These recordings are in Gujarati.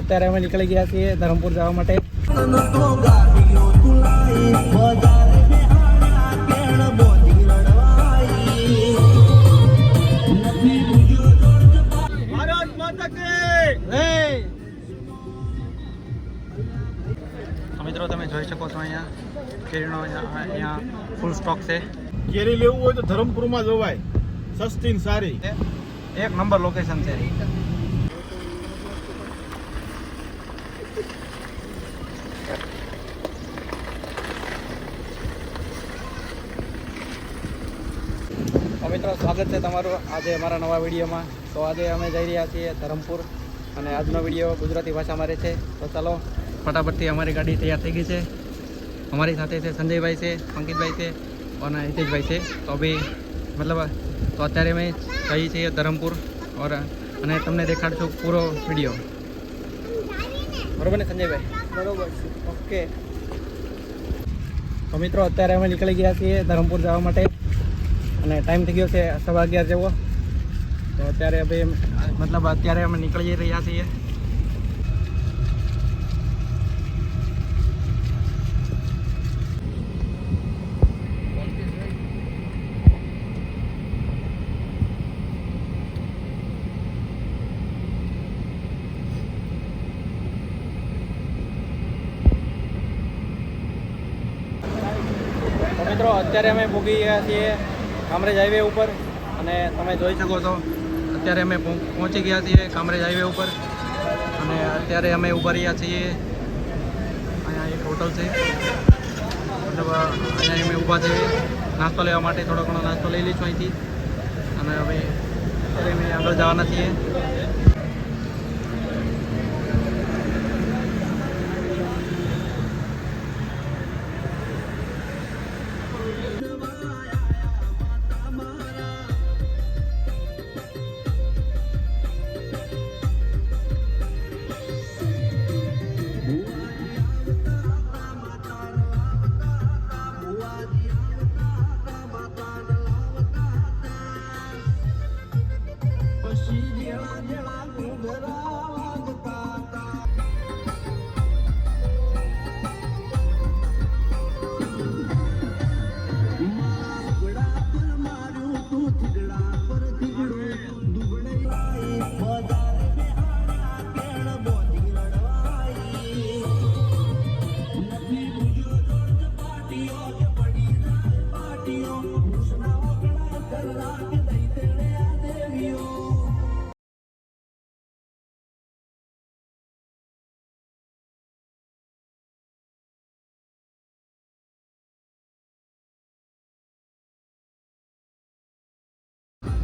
અત્યારે અમે નીકળી ગયા છીએ ધરમપુર જવા માટે. મિત્રો તમે જોઈ શકો છો અહીંયા કેરીનો અહીંયા ફૂલ સ્ટોક છે. કેરી લેવું હોય તો ધરમપુરમાં જવાય, સસ્તી ને સારી, એક નંબર લોકેશન છે. મિત્રો સ્વાગત છે તમારું આજે અમારા નવા વિડીયોમાં. તો આજે અમે જઈ રહ્યા છીએ ધરમપુર અને આજનો વિડીયો ગુજરાતી ભાષામાં રહે છે. તો ચાલો ફટાફટથી અમારી ગાડી તૈયાર થઈ ગઈ છે. અમારી સાથે છે સંજયભાઈ છે, અંકિતભાઈ છે અને હિતેશભાઈ છે. તો અભી મતલબ તો અત્યારે અમે જઈએ છીએ ધરમપુર ઓર અને તમને દેખાડશું પૂરો વિડીયો. બરોબર ને સંજયભાઈ? બરોબર છે, ઓકે. તો મિત્રો અત્યારે અમે નીકળી ગયા છીએ ધરમપુર જવા માટે અને ટાઈમ થઈ ગયો છે 11:15 જેવો. તો અત્યારે હવે મતલબ અત્યારે અમે નીકળી રહ્યા છીએ. મિત્રો અત્યારે અમે પહોંચી ગયા છીએ કામરેજ હાઈવે ઉપર અને તમે જોઈ શકો છો અત્યારે અમે પહોંચી ગયા છીએ કામરેજ હાઈવે ઉપર અને અત્યારે અમે ઊભા રહ્યા છીએ. અહીંયા એક હોટલ છે, મતલબ અહીંયા અમે ઊભા છીએ નાસ્તો લેવા માટે. થોડો ઘણો નાસ્તો લઈ લઈશું અહીંથી અને હવે અત્યારે અમે આગળ જવાના છીએ.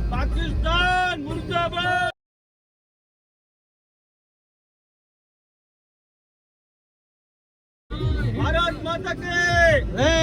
પાકિસ્તાન મુર્દાબાદ. ભારત માતા કી જય.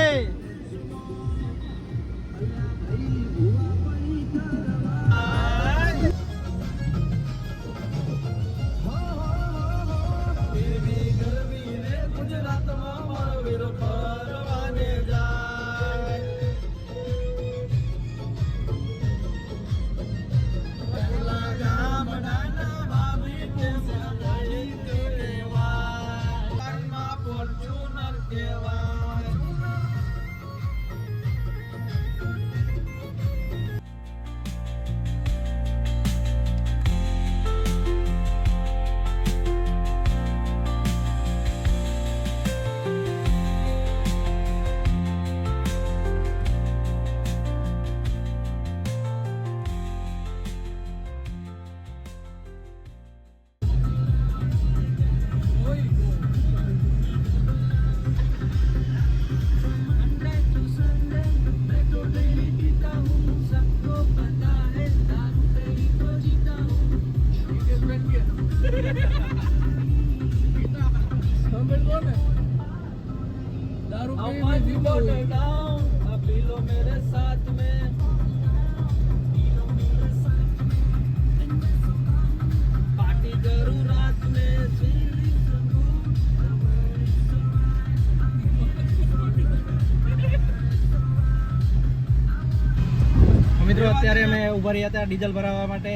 મિત્રો અત્યારે અમે ઉભા રહ્યા હતા ડીઝલ ભરાવવા માટે.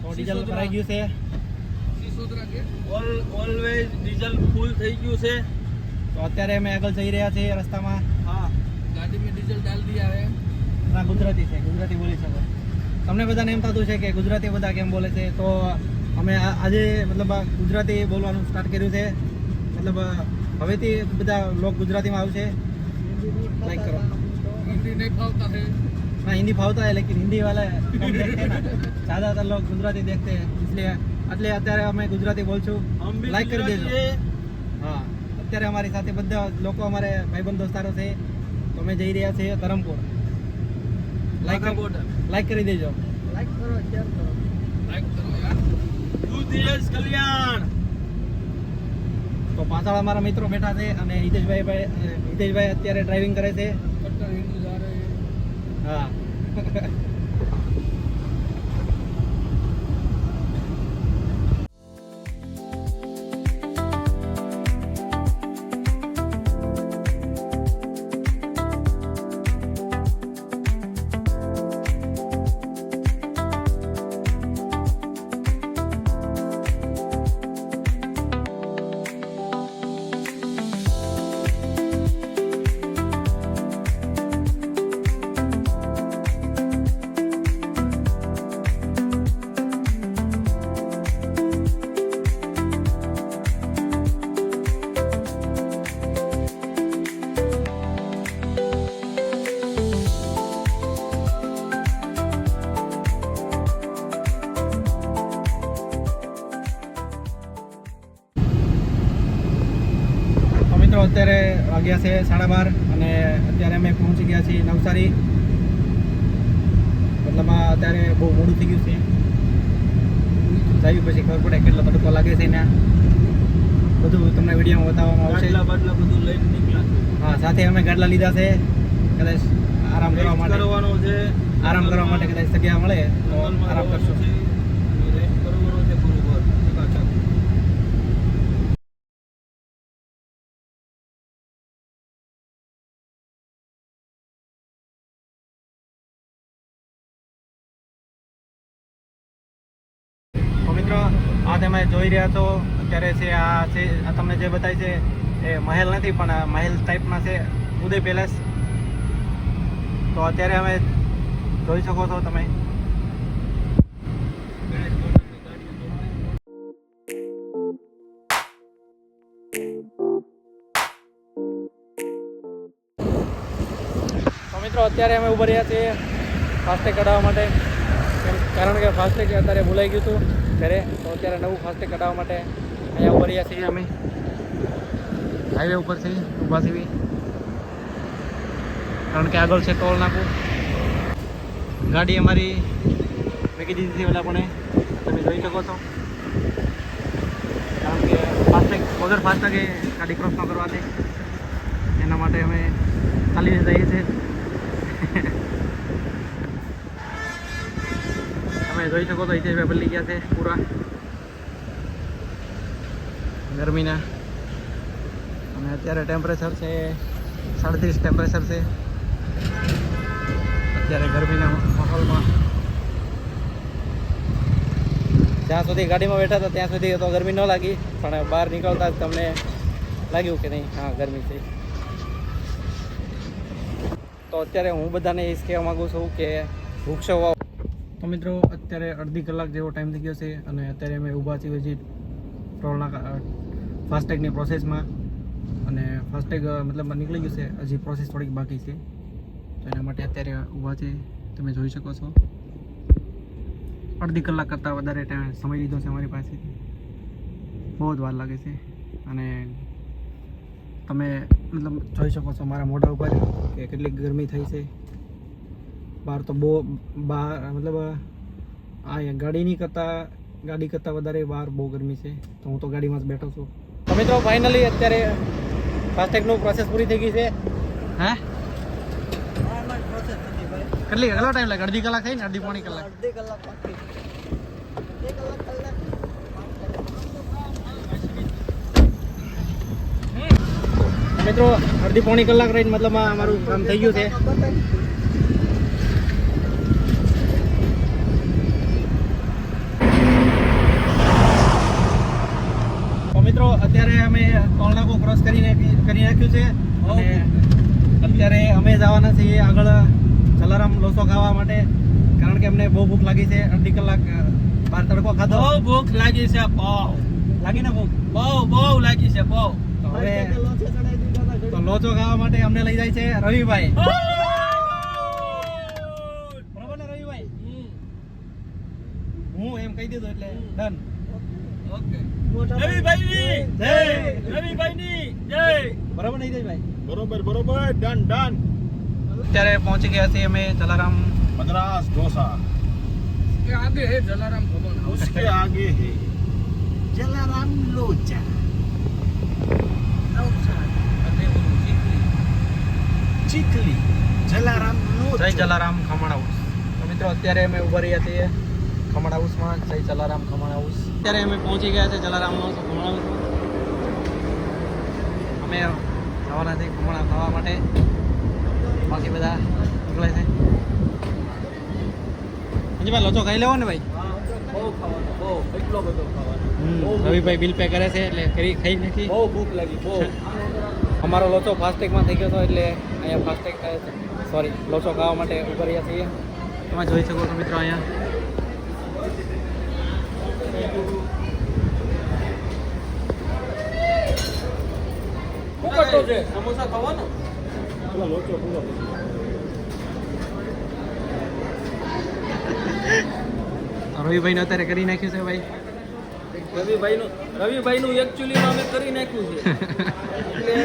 તો ડીઝલ ભરાઈ ગયું છે. ઓલવેઝ ડીઝલ ફૂલ થઈ ગયું છે. તો અત્યારે અમે આગળ જઈ રહ્યા છીએ રસ્તામાં. હા, ગાડી में डीजल डाल दिया है. ના, ગુજરાતી છે, ગુજરાતી બોલી શકો. તમને બધાને એમ થતું છે કે ગુજરાતી બધા કેમ બોલે છે, તો અમે આજે મતલબ ગુજરાતી બોલવાનું સ્ટાર્ટ કર્યું છે. મતલબ હવેથી બધા લોક ગુજરાતીમાં આવશે. લાઈક કરો. हिंदी नहीं फावता है. हाँ, हिंदी फावता है लेकिन हिंदी वाला कम देखते हैं ना, ज़्यादातर लोग गुजराती देखते हैं, इसलिए એટલે અત્યારે અમે ગુજરાતી બોલશું. हम भी લાઈક કરી દેજો. गुजराती है. હા, અત્યારે અમારી સાથે બધા લોકો અમારે ભાઈબંધ દોસ્તારો છે, તો અમે જઈ રહ્યા છીએ ધરમપુર. વાઘા border. લાઈક કરી દેજો. लाइक करो, शेयर करो. लाइक करो यार. દુધિયેશ કલ્યાણ. તો પાછળ અમારા મિત્રો બેઠા છે અને હિતેશભાઈ અત્યારે ડ્રાઇવિંગ કરે છે. कट्टर हिंदू जा रहे हैं. હા. મિત્રો અત્યારે વાગ્યા છે 12:30 અને અત્યારે અમે પહોંચી ગયા છીએ નવસારી. મતલબ અત્યારે બહુ મોડું થઈ ગયું છે. જાય પછી ખબર પડે કેટલો તડકો લાગે છે ને બધું તમને વિડીયોમાં બતાવવામાં આવશે. બાટલા બધું લઈને નીકળ્યા. હા, સાથે અમે ગાડલા લીધા છે, કદાચ આરામ કરવા માટે. કરવાનો છે. આરામ કરવા માટે કદાચ જગ્યા મળે તો આરામ કરશું. રેસ્ટ કરવાનો છે બરોબર. ચકાચક. તો મિત્રો આ તમે જોઈ રહ્યા છો અત્યારે છે આ તમને જે બતાવી છે એ મહેલ નથી પણ આ મહેલ ટાઈપના છે, ઉદય પેલેસ. તો અત્યારે અમે જોઈ શકો છો તમે. તો મિત્રો અત્યારે અમે ઉભા રહ્યા છીએ ફાસ્ટેગ કઢાવવા માટે, કારણ કે ફાસ્ટેગ અત્યારે ભૂલાઈ ગયું હતું ઘરે, તો અત્યારે નવું ફાસ્ટેગ કઢાવવા માટે અહીંયા ઉભા રહ્યા છીએ. અમે હાઈવે ઉપર છીએ, ઊભા છીએ, કારણ કે આગળ છે ટોલ નાકું. ગાડી અમારી મૂકી દીધી છે ઓલા પણ તમે જોઈ શકો છો, કારણ કે ફાસ્ટેગ વગર ફાસ્ટેગે ગાડી ક્રોસ ન કરવા દે એના માટે અમે ચાલીને જઈએ છીએ. તમે જોઈ શકો તો હિતેશભાઈ બદલી ગયા છે પૂરા ગરમીના. અને અત્યારે ટેમ્પરેચર છે 37 ટેમ્પરેચર છે અત્યારે ગરમીના માહોલમાં. જ્યાં સુધી ગાડીમાં બેઠા હતા ત્યાં સુધી તો ગરમી ન લાગી, પણ બહાર નીકળતા જ તમને લાગ્યું કે નહીં હા ગરમી છે. તો અત્યારે હું બધાને એ જ કહેવા માગું છું કે વૃક્ષો વાવો. તો મિત્રો અત્યારે અડધી કલાક જેવો ટાઈમ થઈ ગયો છે અને અત્યારે અમે ઊભા છીએ હજી ટોલના ફાસ્ટેગની પ્રોસેસમાં. અને ફાસ્ટેગ મતલબ નીકળી ગયું છે, હજી પ્રોસેસ થોડીક બાકી છે, તો એના માટે અત્યારે ઊભા છે. તમે જોઈ શકો છો અડધી કલાક કરતાં વધારે ટાઈમ સમય લીધો છે અમારી પાસેથી, બહુ જ વાર લાગે છે. અને તમે મતલબ જોઈ શકો છો મારા મોઢા ઉપર કે કેટલી ગરમી થઈ છે બહાર. તો બહુ બહાર મતલબ આ ગાડી કરતાં વધારે બહાર બહુ ગરમી છે, તો હું તો ગાડીમાં જ બેઠો છું. તો મિત્રો ફાઇનલી અત્યારે ફાસ્ટેગનું પ્રોસેસ પૂરી થઈ ગઈ છે. હે કેટલો ટાઈમ લાગે? અડધી કલાક થઈ ને? અડધી પોણી કલાક? અડધી કલાક બાકી. મિત્રો અડધી પોણી કલાક રહીને મતલબ અમારું કામ થઈ ગયું છે. અત્યારે અમે ટોલનાકો ક્રોસ કરી નાખ્યું છે અને અત્યારે અમે જવાના છીએ આગળ જલારામ લોચો ખાવા માટે, કારણ કે અમને બહુ ભૂખ લાગી છે. અડધી કલાક બહાર તડકો ખાધો. બહુ ભૂખ લાગી છે. લાગી ને ભૂખ? બહુ લાગી છે. બહુ. તો હવે તો લોચો ખાવા માટે અમને લઈ જાય છે રવિભાઈ. બરોબર ને રવિભાઈ? હું એમ કહી દીધું એટલે ડન. ઓકે. રવિભાઈની જય. રવિભાઈની જય. બરાબર નહીં ભાઈ? બરોબર ડન અત્યારે પહોંચી ગયા છીએ અમે જલારામ. मद्रास डोसा કે આગે હે જલારામ ભવન હાઉસ. उसके आगे है जलाराम लोचा चिखली जलाराम लोचा. જય જલારામ ખમણ હાઉસ. તો મિત્રો અત્યારે અમે ઉભા રહ્યા છીએ ખમણ હાઉસમાં. જય જલારામ ખમણ હાઉસ. અત્યારે અમે પહોંચી ગયા છે જલારામ ખમણ હાઉસમાં. અમે જવાના છે ખમણ ખાવા માટે. બાકી બધા નીકળે છે. ભાઈ લોચો ખાઈ લેવો ને ભાઈ? બહુ ખાવાનું. બહુ એટલો બધો ખાવાનો. રવિભાઈ બિલ પે કરે છે એટલે ખાઈ નાખી. બહુ ભૂખ લાગી. બહુ. અમારો લોચો ફાસ્ટેગમાં થઈ ગયો હતો એટલે અહીંયા ફાસ્ટેગ સોરી લોચો ખાવા માટે ઉભા રહ્યા છીએ. તમે જોઈ શકો છો મિત્રો અહીંયા. શું કરતો છે? સમોસા ખાવાનો? लोचो पूरा રવિભાઈને અત્યારે કરી નાખ્યું છે ભાઈ. રવિભાઈનું એકચ્યુઅલીમાં અમે કરી નાખ્યું છે. એટલે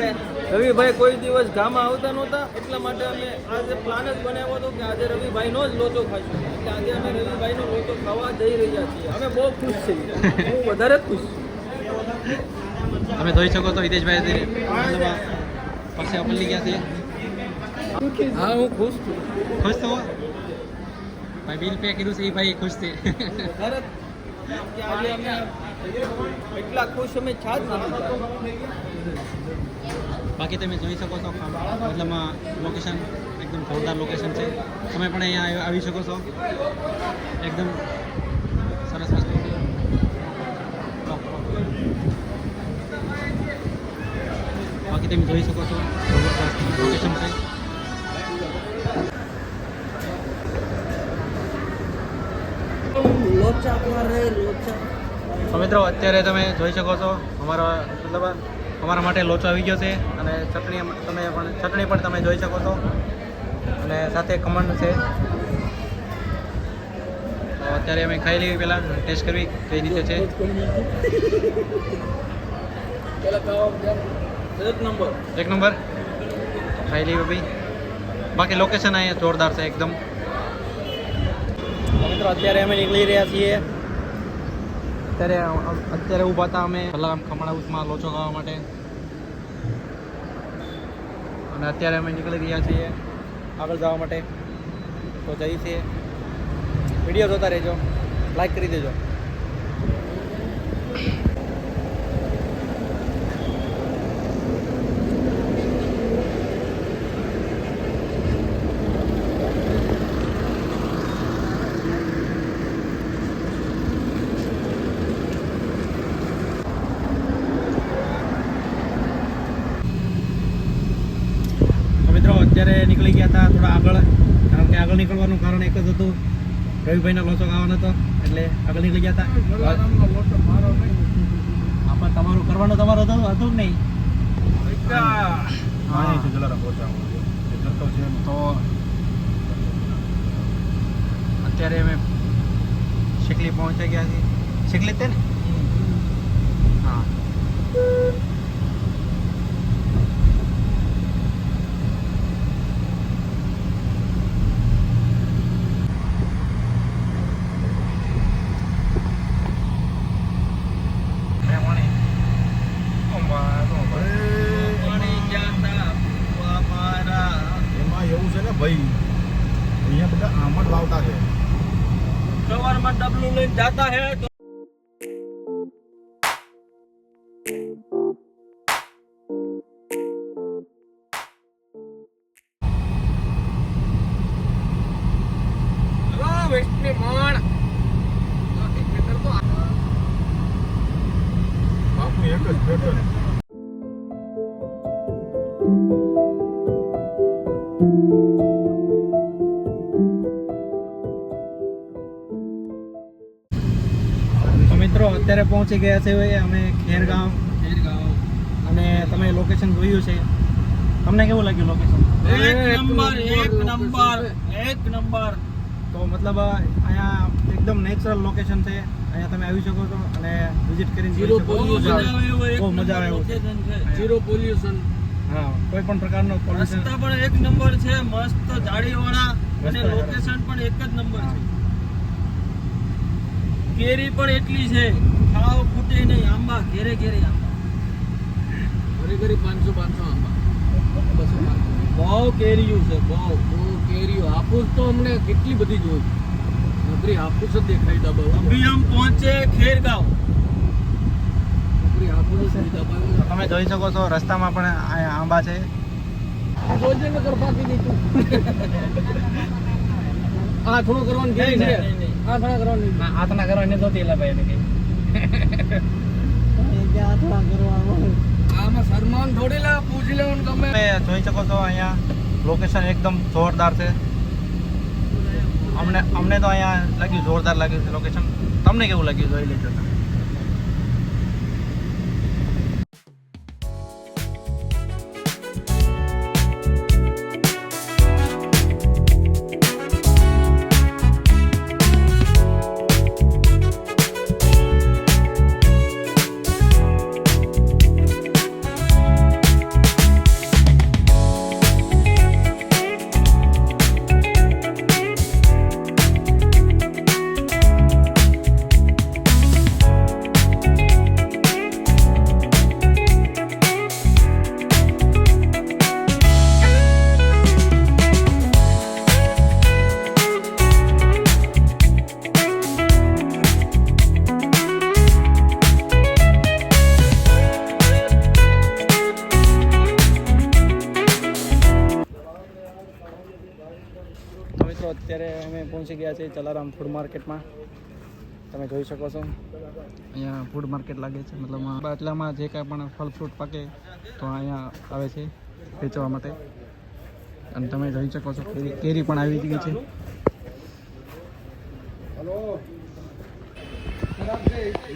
રવિભાઈ કોઈ દિવસ ગામમાં આવતા નહોતા, એટલા માટે અમે આજે પ્લાન જ બનાવ્યો હતો કે આજે રવિભાઈનો જ લોચો ખાઈશું. એટલે આજે અમે રવિભાઈનો લોચો ખાવા જઈ રહ્યા છીએ. અમે બહુ ખુશ છીએ. હું વધારે ખુશ છું. તમે જોઈ શકો છો હિતેશભાઈ પાસે પલ્લી ગયા છે. હા, હું ખુશ છું. ખુશ થવો ભાઈ? બિલ પે કીધું છે એ ભાઈ ખુશ છે. ખરેખર કે આજે અમે એટલા ખુશ અમે છા જ નથી. બાકી તમે જોઈ શકો છો મતલબમાં લોકેશન એકદમ જોરદાર લોકેશન છે. તમે પણ અહીંયા આવી શકો છો. એકદમ સરસ વસ્તુ છે. બાકી તમે જોઈ શકો છો જબરદસ્ત લોકેશન છે. લોચા મારે લોચા. તો મિત્રો અત્યારે તમે જોઈ શકો છો અમારા માટે લોચો આવી ગયો છે અને ચટણી પણ તમે જોઈ શકો છો અને સાથે ખમણ છે. તો અત્યારે અમે ખાઈ લેવી, પહેલાં ટેસ્ટ કરવી કઈ રીતે છે. પેલા ખાવા એક નંબર ખાઈ લેવી ભાઈ. બાકી લોકેશન અહીંયા જોરદાર છે એકદમ. મિત્રો અત્યારે અમે નીકળી રહ્યા છીએ. અત્યારે ઊભા હતા અમે જલારામ ખમણ હાઉસમાં લોચો ખાવા માટે અને અત્યારે અમે નીકળી રહ્યા છીએ આગળ જવા માટે. તો જઈએ છીએ. વિડીયો જોતા રહેજો, લાઈક કરી દેજો. અત્યારે નીકળી ગયા હતા થોડા આગળ, કારણ કે આગળ નીકળવાનું કારણ એક જ હતું, રવિભાઈનો લોચો ખાવાનો હતો એટલે આગળ નીકળી ગયા હતા. આપણે તમારું કરવાનું હતું જ નહીં. जलाराम लोचा તો અત્યારે અમે શીકલી પહોંચી ગયા છીએ. શીકલી જ તે ને? હા. એવું છે ને ભાઈ, અહીંયા બધા આમ જ લાવતા છે. સવારમાં ડબલું લઈને જાતા હે તો વેસ્ટની માણ બાપુ એક જ પેટ્રોલ પહોંચી ગયા છે હવે અમે ખેરગાંવ, અને તમે લોકેશન જોયું છે. તમને કેવું લાગ્યું લોકેશન? એક નંબર. તો મતલબ અહીંયા એકદમ નેચરલ લોકેશન છે. અહીંયા તમે આવી શકો છો અને વિઝિટ કરીને જોઈ શકો છો. બહુ મજા આવે એવું છે. Zero pollution. હા, કોઈ પણ પ્રકારનો પોલ્યુશન. રસ્તા પણ એક નંબર છે, મસ્ત જાળીવાળા, અને લોકેશન પણ એક જ નંબર છે. કેરી પણ એટલી છે, ખાવ ખૂટે નહીં. આંબા ઘેરે ઘેરે આંબા, ઘરે 500 આંબા. બહુ કેરીયું છે, બહુ કેરીયું. હાફૂસ તો અમને કેટલી બધી જોઈ, નકરી હાફૂસ જ દેખાઈ દા. બહુ અભી હમ પહોંચે ખેરગાંવ, નકરી હાફૂસ જ દેખાઈ. તો તમે જોઈ શકો છો રસ્તામાં પણ અહીંયા આંબા છે. જોજે ને કરપાકી દીધું. આ થોડું કરવાનું કેરી છે. આ થોડા કરવાનું હાથના કરવાની નહોતી એલા ભાઈ એને આમાં સલમાન થોડી લા પૂછી લેવાનું ગમે. તમે જોઈ શકો છો અહીંયા લોકેશન એકદમ જોરદાર છે. અમને તો અહીંયા લાગ્યું જોરદાર લાગ્યું છે લોકેશન. તમને કેવું લાગ્યું જોઈ લેજો તમે. મિત્રો અત્યારે અમે પહોંચી ગયા છીએ જલારામ ફૂડ માર્કેટમાં. તમે જોઈ શકો છો અહીંયા ફૂડ માર્કેટ લાગે છે. મતલબ બાટલામાં જે કાંઈ પણ ફળ ફ્રૂટ પાકે તો અહીંયા આવે છે વેચવા માટે. અને તમે જોઈ શકો છો કેરી પણ આવી ગઈ છે.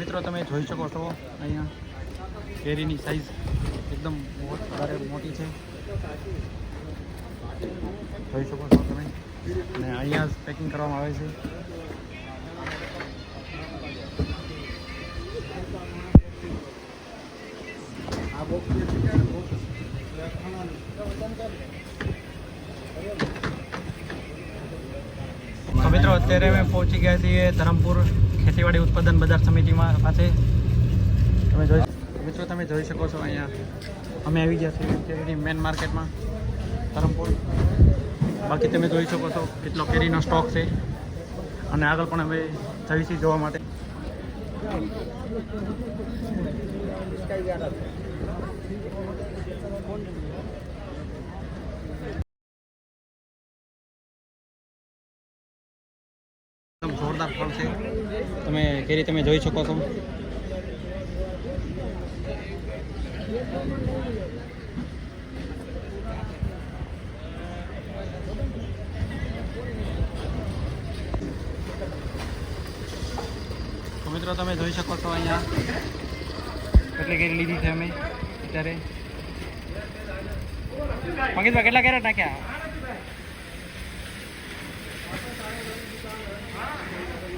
મિત્રો તમે જોઈ શકો છો અહીંયા કેરીની સાઈઝ એકદમ વધારે મોટી છે. જોઈ શકો છો તમે. અને અહીંયા જ પેકિંગ કરવામાં આવે છે. તો મિત્રો અત્યારે અમે પહોંચી ગયા છીએ ધરમપુર ખેતીવાડી ઉત્પાદન બજાર સમિતિમાં પાસે. તમે જોઈ શકો છો અહીંયા અમે આવી ગયા છીએ કેરીની મેન માર્કેટમાં ધરમપુર. બાકી તમે જોઈ શકો છો કેટલો કેરીનો સ્ટોક છે. અને આગળ પણ અમે જઈશું જોવા માટે. એકદમ જોરદાર ફળ છે. તમે કેરી તમે જોઈ શકો છો. મિત્રો તમે જોઈ શકો છો અહીંયા કેટલી કેરી લીધી છે અમે અત્યારે. પંકિતભાઈ કેટલા કેરેટ નાખ્યા?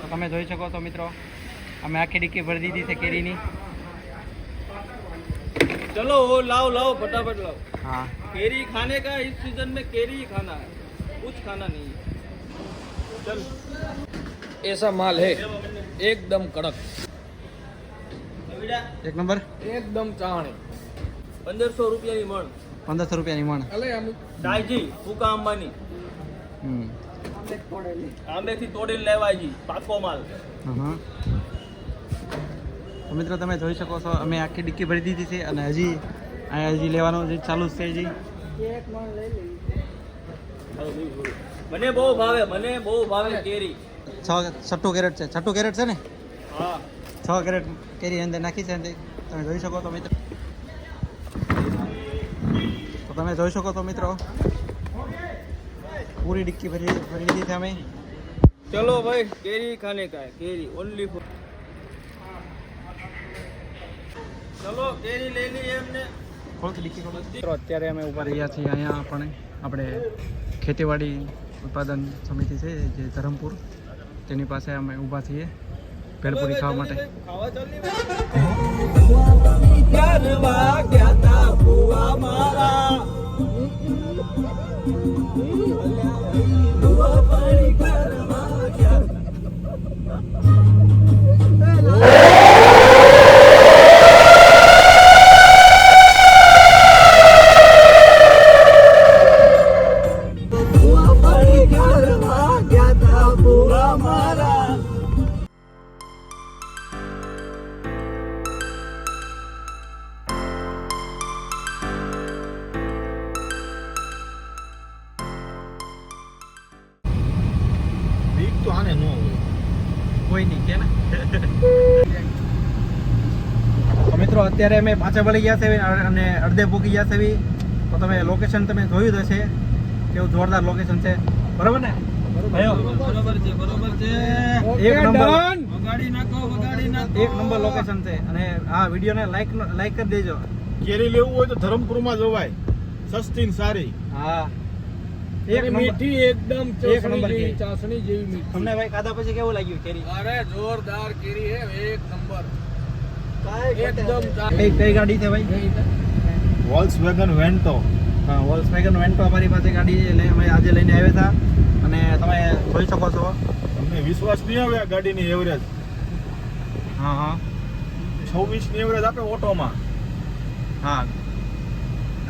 તો તમે જોઈ શકો છો મિત્રો અમે આખી ડિક્કી ભરી દીધી છે કેરીની. चलो वो लाओ फटाफट लाओ. हाँ, केरी खाने का इस सीजन में केरी ही खाना है, कुछ खाना नहीं है. चल ऐसा माल है एकदम कड़क, એક નંબર. एकदम चाहणे. 1500 રૂપિયાની મણ. 1500 રૂપિયાની મણ. ડાયજી ફૂકા આંબાની આંબેથી તોડીને લેવાય જી, પાકો માલ. હા. તો મિત્રો તમે જોઈ શકો છો અમે આખી ડિક્કી ભરી દીધી છે અને હજી લેવાનું હજી ચાલુ જ છે. હજી મને બહુ ભાવે કેરી. 6 કેરેટ છે. 6 કેરેટ છે ને? હા, 6 કેરેટ કેરી અંદર નાખી છે. તમે જોઈ શકો તો મિત્રો. તો તમે જોઈ શકો તો મિત્રો પૂરી ડિક્કી ભરી લીધી છે અમે. चलो भाई केरी खाने का है, केरी ओनली फॉर. ચલો કેરી લઈ લઈએ એમને. મિત્રો અત્યારે અમે ઊભા રહ્યા છીએ અહીંયા આપણે ખેતીવાડી ઉત્પાદન સમિતિ છે જે ધરમપુર તેની પાસે અમે ઊભા છીએ ભેલપુરી ખાવા માટે. ખાવા ચાલી બીક તો આને ન હોય. કોઈ નહીં કે ને. તો મિત્રો અત્યારે અમે પાછા વળી ગયા છે અને અડધે પૂગી ગયા છે. તો તમે લોકેશન તમે જોયું જ હશે કેવું જોરદાર લોકેશન છે, બરાબર ને? બરોબર છે એક નંબર વગાડી નાખો એક નંબર લોકેશન છે અને આ વિડીયોને લાઈક કરી દેજો. કેરી લેવું હોય તો ધરમપુરમાં જવાય, સસ્તી ને સારી. હા એક નંબર એકદમ એક નંબર કેરી. ચાસણી જેવી મીઠી. તમને ભાઈ ખાધા પછી કેવું લાગ્યું કેરી? અરે જોરદાર કેરી હે, એક નંબર. એકદમ કઈ ગાડી છે ભાઈ? વોલ્ક્સવેગન વેન્ટો. હા, વોલ્ક્સવેગન વેન્ટો અમારી પાસે ગાડી છે એટલે અમે આજે લઈને આવ્યા હતા અને તમે જોઈ શકો છો. તમને વિશ્વાસ નહીં આવે આ ગાડીની એવરેજ હા હા 26 ની એવરેજ આપે ઓટોમાં. હા,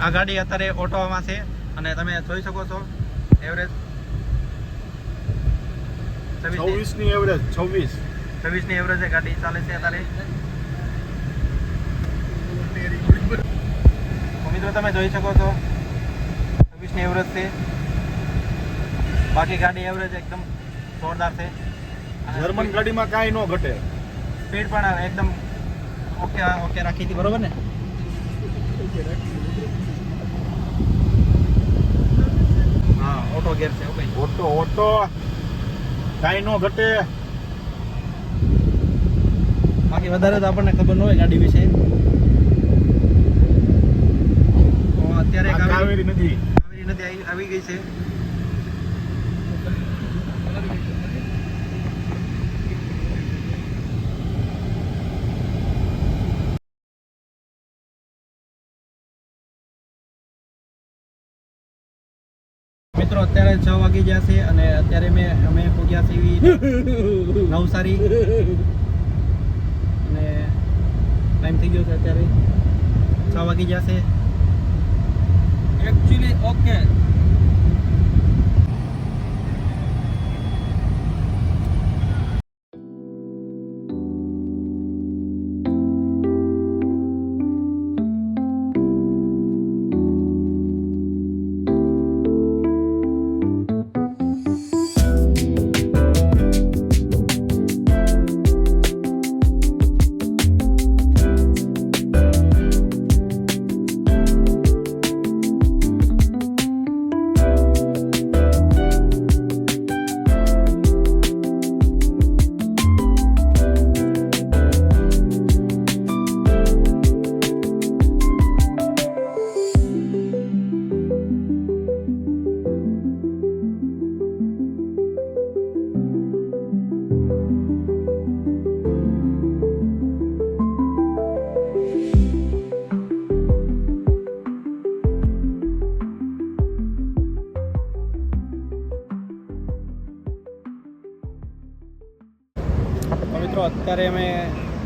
આ ગાડી અત્યારે ઓટોમાં છે અને તમે જોઈ શકો છો એવરેજ 26 ની એવરેજ 26 ની એવરેજ ગાડી ચાલે છે અત્યારે. તો મિત્રો તમે જોઈ શકો છો 26 ની એવરેજ છે. બાકી ગાડી એવરેજ એકદમ જોરદાર છે. જર્મન ગાડીમાં કાંઈ ન ઘટે. સ્પીડ પણ એકદમ ઓકે રાખી હતી, બરોબર ને? હા, ઓટો ગેર છે ભાઈ. ઓટો કાંઈ ન ઘટે. બાકી વધારે તો આપણને ખબર ન હોય ગાડી વિશે. તો અત્યારે આ કાવેરી નથી. કાવેરી નદી આવી ગઈ છે. મિત્રો અત્યારે 6 વાગી ગયા છે અને અત્યારે અમે પહોંચ્યા છીએ નવસારી અને ટાઈમ થઈ ગયો છે અત્યારે 6 વાગી ગયા છે. Actually okay. મિત્રો અત્યારે અમે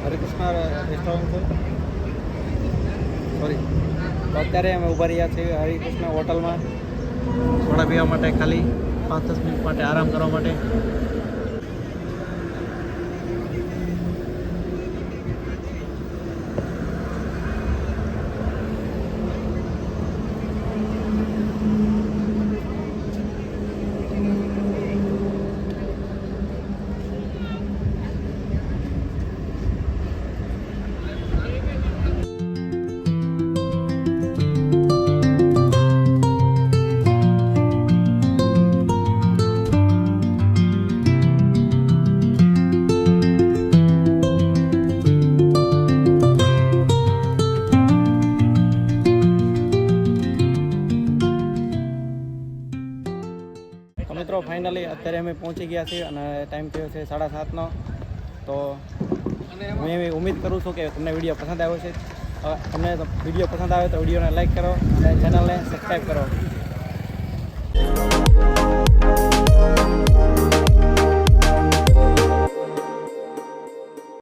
હરિકૃષ્ણ રેસ્ટોરન્ટ છે સોરી તો અત્યારે અમે ઊભા રહ્યા છીએ હરિકૃષ્ણ હોટલમાં સોડા પીવા માટે, ખાલી 5-10 મિનિટ માટે આરામ કરવા માટે. તો મિત્રો ફાઇનલી અત્યારે અમે પહોંચી ગયા છીએ અને ટાઈમ થયો છે 7:30નો. તો હું એવી ઉમ્મીદ કરું છું કે તમને વિડીયો પસંદ આવ્યો છે. તમને વિડીયો પસંદ આવે તો વિડીયોને લાઈક કરો અને ચેનલને સબસ્ક્રાઈબ કરો.